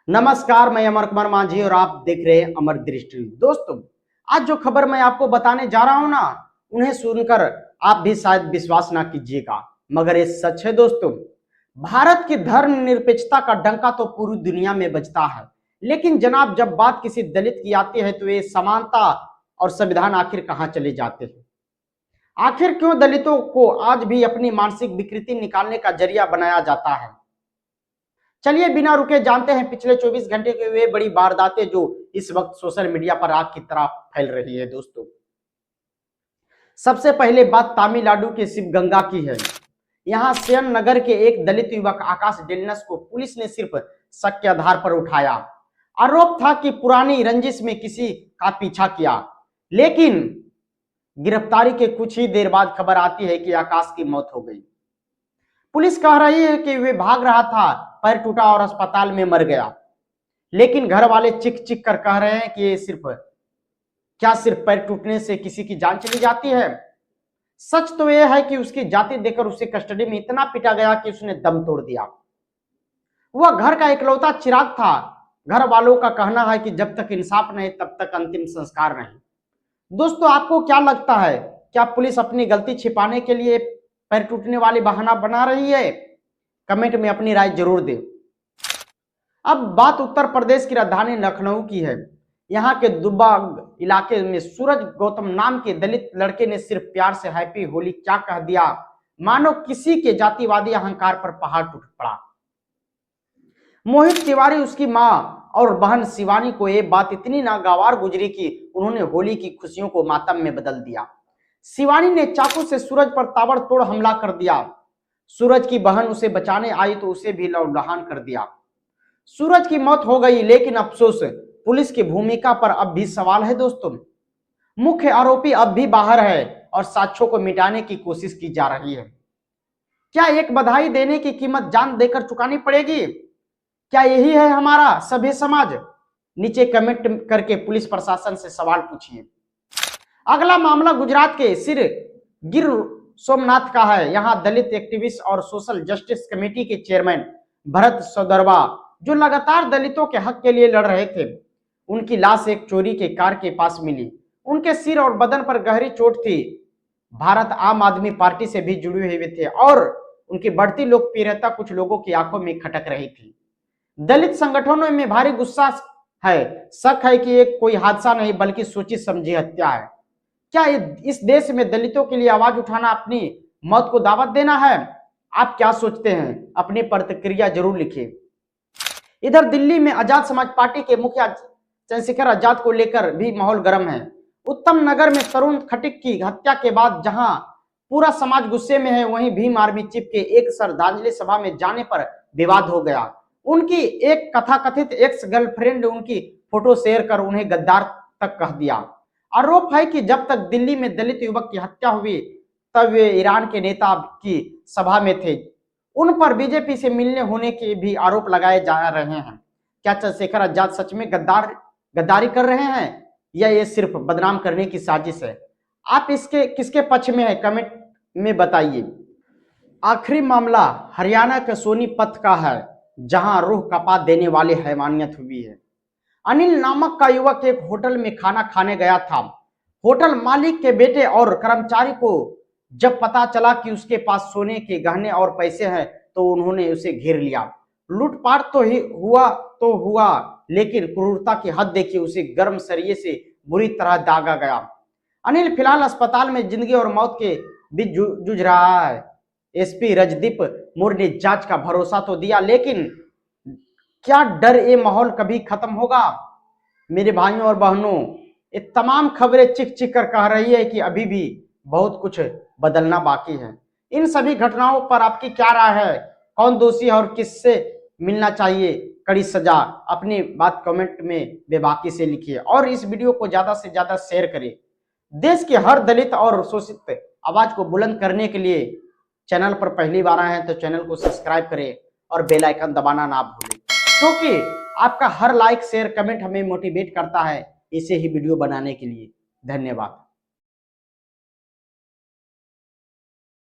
नमस्कार, मैं अमर कुमार मांझी और आप देख रहे हैं अमर दृष्टि। दोस्तों, आज जो खबर मैं आपको बताने जा रहा हूं ना, उन्हें सुनकर आप भी शायद विश्वास ना कीजिएगा, मगर ये सच है दोस्तों। भारत की धर्मनिरपेक्षता का डंका तो पूरी दुनिया में बजता है, लेकिन जनाब जब बात किसी दलित की आती है तो ये समानता और संविधान आखिर कहां चले जाते हैं। आखिर क्यों दलितों को आज भी अपनी मानसिक विकृति निकालने का जरिया बनाया जाता है। चलिए बिना रुके जानते हैं पिछले 24 घंटे के वे बड़ी वारदातें जो इस वक्त सोशल मीडिया पर आग की तरह फैल रही है। दोस्तों, सबसे पहले बात तमिलनाडु के शिवगंगा की है। यहां सेन नगर के एक दलित युवक आकाश डेलनस को पुलिस ने सिर्फ शक के आधार पर उठाया। आरोप था कि पुरानी रंजिश में किसी का पीछा किया, लेकिन गिरफ्तारी के कुछ ही देर बाद खबर आती है कि आकाश की मौत हो गई। पुलिस कह रही है कि वे भाग रहा था, पैर टूटा और अस्पताल में मर गया, लेकिन घर वाले चिक चिक कर कह रहे हैं कि ये सिर्फ पैर टूटने से किसी की जान चली जाती है। सच तो यह है कि उसकी जाति देकर उसे कस्टडी में इतना पीटा गया कि उसने दम तोड़ दिया। वह घर का इकलौता चिराग था। घर वालों का कहना है कि जब तक इंसाफ नहीं तब तक अंतिम संस्कार नहीं। दोस्तों, आपको क्या लगता है, क्या पुलिस अपनी गलती छिपाने के लिए पैर टूटने वाली बहाना बना रही है? कमेंट में अपनी राय जरूर दें। अब बात उत्तर प्रदेश की राजधानी लखनऊ की है। यहाँ के दुबाग इलाके में सूरज गौतम नाम के दलित लड़के ने सिर्फ प्यार से हैप्पी होली क्या कह दिया, मानो किसी के जातिवादी अहंकार पर पहाड़ टूट पड़ा। मोहित तिवारी, उसकी मां और बहन शिवानी को यह बात इतनी नागवार गुजरी कि उन्होंने होली की खुशियों को मातम में बदल दिया। शिवानी ने चाकू से सूरज पर ताबड़तोड़ हमला कर दिया। सूरज की बहन उसे बचाने आई तो उसे भी लौंडहान कर दिया। सूरज की मौत हो गई, लेकिन अफसोस पुलिस की भूमिका पर अब भी सवाल है। दोस्तों, मुख्य आरोपी अब भी बाहर है और साक्ष्यों को मिटाने की कोशिश की जा रही है। क्या एक बधाई देने की कीमत जान देकर चुकानी पड़ेगी? क्या यही है हमारा सभ्य समाज? नीचे कमेंट करके पुलिस प्रशासन से सवाल पूछिए। अगला मामला गुजरात के सिर गिर सोमनाथ का है। यहां दलित एक्टिविस्ट और सोशल जस्टिस कमेटी के चेयरमैन भरत सौदरवा, जो लगातार दलितों के हक के लिए लड़ रहे थे, उनकी लाश एक चोरी के कार के पास मिली। उनके सिर और बदन पर गहरी चोट थी। भारत आम आदमी पार्टी से भी जुड़े हुए थे और उनकी बढ़ती लोकप्रियता कुछ लोगों की आंखों में खटक रही थी। दलित संगठनों में भारी गुस्सा है। शक है कि ये कोई हादसा नहीं बल्कि सोची समझी हत्या है। क्या इस देश में दलितों के लिए आवाज उठाना अपनी मौत को दावत देना है? आप क्या सोचते हैं? अपनी प्रतिक्रिया जरूर लिखिए। इधर दिल्ली में आजाद समाज पार्टी के मुखिया चंद्रशेखर आजाद को लेकर भी माहौल गर्म है। उत्तम नगर में तरुण खटीक की हत्या के बाद जहां पूरा समाज गुस्से में है, वहीं भीम आर्मी चीफ के एक श्रद्धांजलि सभा में जाने पर विवाद हो गया। उनकी एक कथाकथित एक्स गर्लफ्रेंड उनकी फोटो शेयर कर उन्हें गद्दार तक कह दिया। आरोप है कि जब तक दिल्ली में दलित युवक की हत्या हुई तब वे ईरान के नेता की सभा में थे। उन पर बीजेपी से मिलने होने के भी आरोप लगाए जा रहे हैं। क्या चंद्रशेखर आजाद सच में गद्दारी कर रहे हैं या ये सिर्फ बदनाम करने की साजिश है? आप इसके किसके पक्ष में है, कमेंट में बताइए। आखिरी मामला हरियाणा के सोनीपत का है, जहां रूह कपा देने वाली हैवानियत हुई है। अनिल नामक का युवक एक होटल में खाना खाने गया था। होटल मालिक के बेटे और कर्मचारी को जब पता चला कि उसके पास सोने के गहने और पैसे हैं तो उन्होंने उसे घेर लिया। लूटपाट तो हुआ, लेकिन क्रूरता की हद देखिए, उसे गर्म सरिये से बुरी तरह दागा गया। अनिल फिलहाल अस्पताल में जिंदगी और मौत के बीच जूझ रहा है। एसपी रजदीप मुर ने जांच का भरोसा तो दिया, लेकिन क्या डर ये माहौल कभी खत्म होगा? मेरे भाइयों और बहनों, ये तमाम खबरें चिक चिक कर कह रही है कि अभी भी बहुत कुछ बदलना बाकी है। इन सभी घटनाओं पर आपकी क्या राय है? कौन दोषी है और किससे मिलना चाहिए कड़ी सजा? अपनी बात कमेंट में बेबाकी से लिखिए और इस वीडियो को ज्यादा से ज्यादा शेयर करें। देश के हर दलित और शोषित आवाज को बुलंद करने के लिए चैनल पर पहली बार आए हैं तो चैनल को सब्सक्राइब करें और बेल आइकन दबाना ना भूलें, क्योंकि आपका हर लाइक शेयर कमेंट हमें मोटिवेट करता है इसे ही वीडियो बनाने के लिए। धन्यवाद।